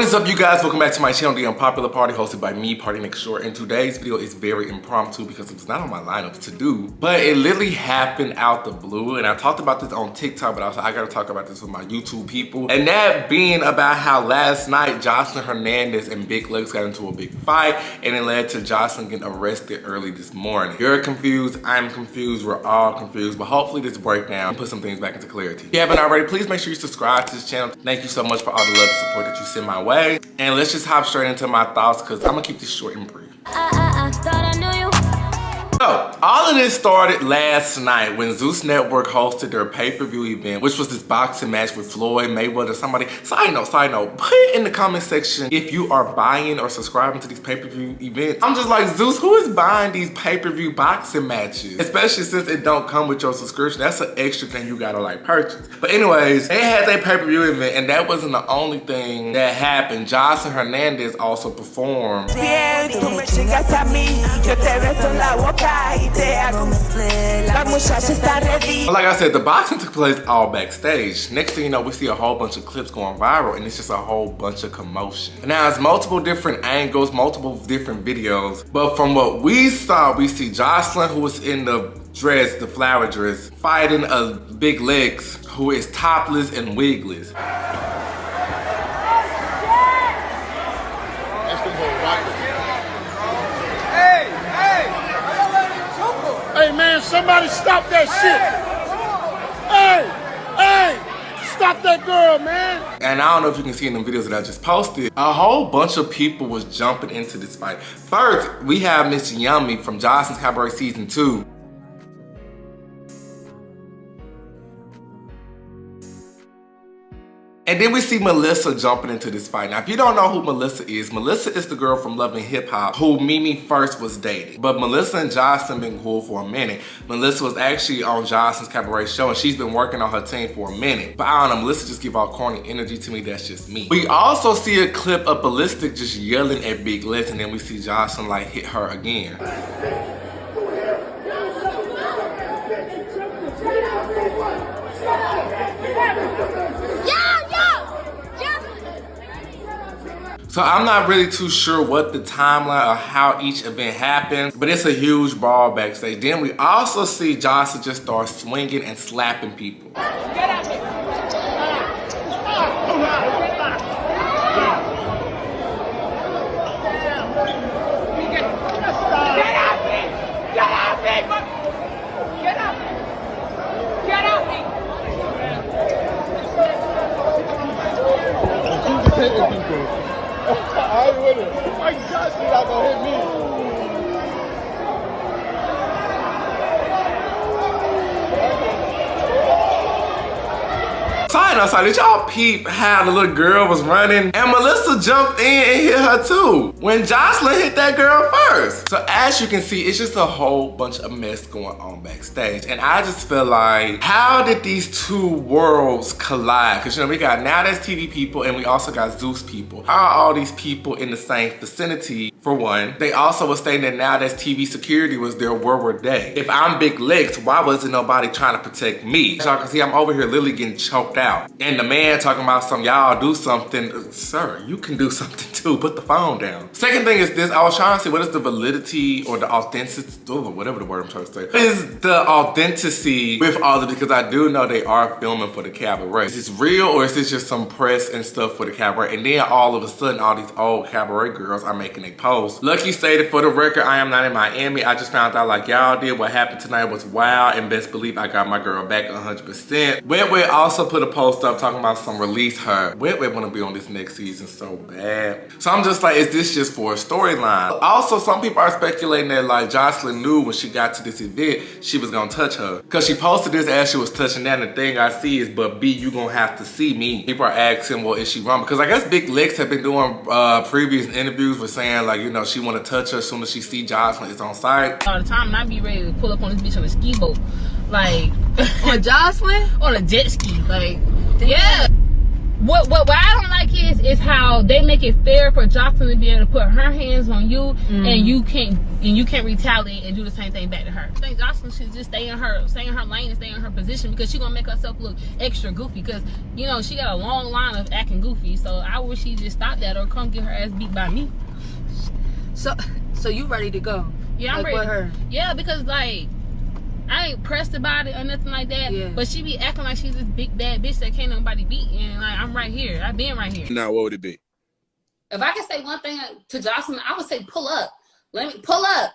What is up, you guys? Welcome back to my channel, The Unpopular Party, hosted by me, Party Next Short. And today's video is very impromptu because it was not on my lineup to do, but it literally happened out the blue. And I talked about this on TikTok, but I gotta talk about this with my YouTube people. And that being about how last night Joseline Hernandez and Big Lex got into a big fight, and it led to Joseline getting arrested early this morning. You're confused, I'm confused, we're all confused, but hopefully this breakdown can put some things back into clarity. If you haven't already, please make sure you subscribe to this channel. Thank you so much for all the love and support that you send my way. And let's just hop straight into my thoughts because I'm gonna keep this short and brief. I thought I knew you. So, all of this started last night when Zeus Network hosted their pay-per-view event, which was this boxing match with Floyd Mayweather. Somebody, side note, put in the comment section if you are buying or subscribing to these pay-per-view events. I'm just like, Zeus, who is buying these pay-per-view boxing matches? Especially since it don't come with your subscription. That's an extra thing you gotta like purchase. But anyways, they had their pay-per-view event, and that wasn't the only thing that happened. Joseline Hernandez also performed. Like I said, the boxing took place all backstage. Next thing you know, we see a whole bunch of clips going viral, and it's just a whole bunch of commotion. Now, it's multiple different angles, multiple different videos, but from what we saw, we see Joseline, who was in the dress, the flower dress, fighting a Big Lex, who is topless and wigless. Hey man, somebody stop that shit. Hey, stop that girl, man. And I don't know if you can see in the videos that I just posted, a whole bunch of people was jumping into this fight. First, we have Miss Yummy from Joseline's Cabaret Season 2. And then we see Melissa jumping into this fight. Now, if you don't know who Melissa is the girl from Love and Hip Hop who Mimi first was dating. But Melissa and Joseline been cool for a minute. Melissa was actually on Joseline's Cabaret show, and she's been working on her team for a minute. But I don't know, Melissa just give off corny energy to me. That's just me. We also see a clip of Ballistic just yelling at Big Lex, and then we see Joseline like hit her again. So I'm not really too sure what the timeline or how each event happens, but it's a huge brawl backstage. Then we also see Joseline just start swinging and slapping people. Get out me. I ain't with it. Mike Johnson not gonna hit me. Side, did y'all peep how the little girl was running? And Melissa jumped in and hit her too when Joseline hit that girl first. So as you can see, it's just a whole bunch of mess going on backstage. And I just feel like, how did these two worlds collide? Because, you know, we got Now That's TV people and we also got Zeus people. How are all these people in the same vicinity, for one? They also were stating that Now That's TV security was there where were they? If I'm Big Lex, why wasn't nobody trying to protect me? As y'all can see, I'm over here literally getting choked out. And the man talking about y'all do something. Sir, you can do something too. Put the phone down. Second thing is this. I was trying to say, what is the validity or the authenticity, or whatever the word I'm trying to say. What is the authenticity with all of it? Because I do know they are filming for the cabaret. Is this real or is this just some press and stuff for the cabaret? And then all of a sudden, all these old cabaret girls are making a post. Lucky stated, for the record, I am not in Miami. I just found out like y'all did. What happened tonight was wild, and best believe I got my girl back 100%. Wet also put a post up talking about some release her. Wet wanna be on this next season so bad. So I'm just like, is this just for a storyline? Also, some people are speculating that like Joseline knew when she got to this event, she was gonna touch her. Cause she posted this as she was touching that, and the thing I see is, but B, you gonna have to see me. People are asking, well, is she wrong? Because I guess Big Lex have been doing previous interviews with saying like, you know, she wanna touch her as soon as she see Joseline is on site. All the time, and I be ready to pull up on this bitch on a ski boat. Like, on Joseline? On a jet ski. Like, yeah. What I don't like is how they make it fair for Jocelyn to be able to put her hands on you and you can't retaliate and do the same thing back to her. I think Jocelyn should just stay in her lane and stay in her position, because she's gonna make herself look extra goofy, because you know she got a long line of acting goofy. So I wish she just stop that or come get her ass beat by me. So you ready to go? Yeah, I'm like ready. With her. Yeah, because like I ain't pressed about it or nothing like that. Yeah. But she be acting like she's this big bad bitch that can't nobody beat, and like I'm right here. I've been right here. Now, what would it be? If I could say one thing to Jocelyn, I would say pull up. Let me pull up.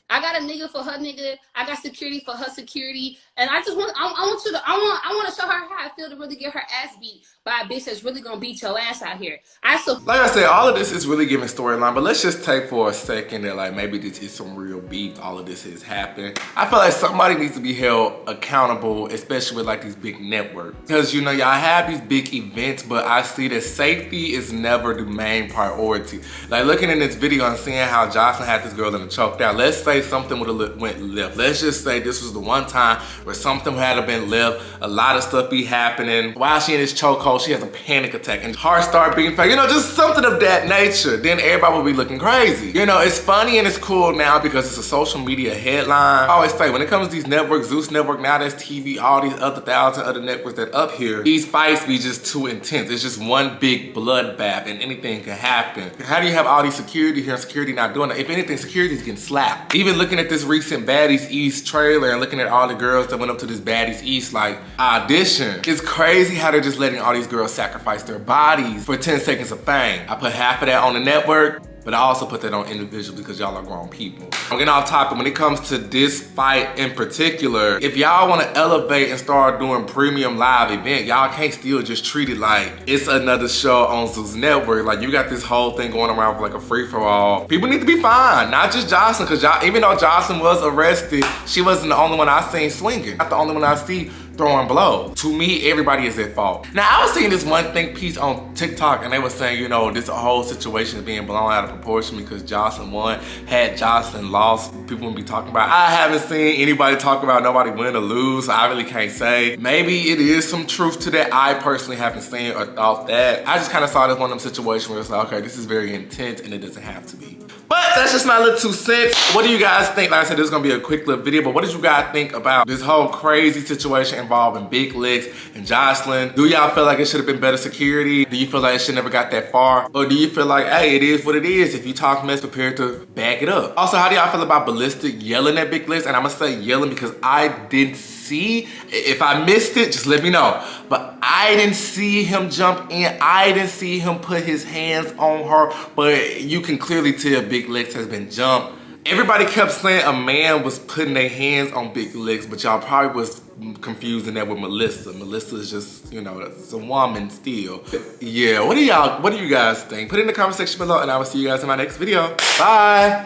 I got a nigga for her nigga. I got security for her security, and I just want I want to show her how I feel to really get her ass beat by a bitch that's really gonna beat your ass out here. Like I said, all of this is really giving storyline, but let's just take for a second that like maybe this is some real beef. All of this has happened. I feel like somebody needs to be held accountable, especially with like these big networks, because you know y'all have these big events, but I see that safety is never the main priority. Like looking in this video and seeing how Jocelyn had this girl in a choked out. Let's say something would have went left. Let's just say this was the one time where something had been left. A lot of stuff be happening while she in this chokehold. She has a panic attack and heart start beating fast. You know, just something of that nature. Then everybody will be looking crazy. You know, it's funny and it's cool now because it's a social media headline. I always say when it comes to these networks, Zeus Network, now there's TV, all these other 1,000 other networks that up here, these fights be just too intense. It's just one big bloodbath and anything can happen. How do you have all these security here and security not doing that? If anything, security is getting slapped. Even looking at this recent Baddies East trailer and looking at all the girls that went up to this Baddies East like audition, it's crazy how they're just letting all these girls sacrifice their bodies for 10 seconds of fame. I put half of that on the network, but I also put that on individual because y'all are grown people. I'm getting off topic. When it comes to this fight in particular, if y'all want to elevate and start doing premium live event, y'all can't still just treat it like it's another show on Zeus Network. Like you got this whole thing going around with like a free-for-all. People need to be fine, not just Jocelyn, because even though Jocelyn was arrested, she wasn't the only one I seen swinging. Not the only one I see throwing blows. To me, everybody is at fault. Now, I was seeing this one think piece on TikTok and they were saying, you know, this whole situation is being blown out of proportion because Jocelyn won. Had Jocelyn lost, people would be talking about. I haven't seen anybody talk about nobody win or lose, so I really can't say. Maybe it is some truth to that. I personally haven't seen or thought that. I just kind of saw this one of them situations where it's like, okay, this is very intense and it doesn't have to be. But that's just my little 2 cents. What do you guys think? Like I said, this is gonna be a quick little video, but what did you guys think about this whole crazy situation involving Big Lex and Jocelyn? Do y'all feel like it should have been better security? Do you feel like it should never got that far? Or do you feel like, hey, it is what it is? If you talk mess, prepared to back it up. Also, how do y'all feel about Ballistic yelling at Big Lex? And I'm gonna say yelling because I didn't see. If I missed it, just let me know. But I didn't see him jump in. I didn't see him put his hands on her. But you can clearly tell Big Lex has been jumped. Everybody kept saying a man was putting their hands on Big Lex, but y'all probably was confusing that with Melissa. Melissa is just, you know, it's a woman still. But yeah, what do you guys think? Put it in the comment section below and I will see you guys in my next video. Bye.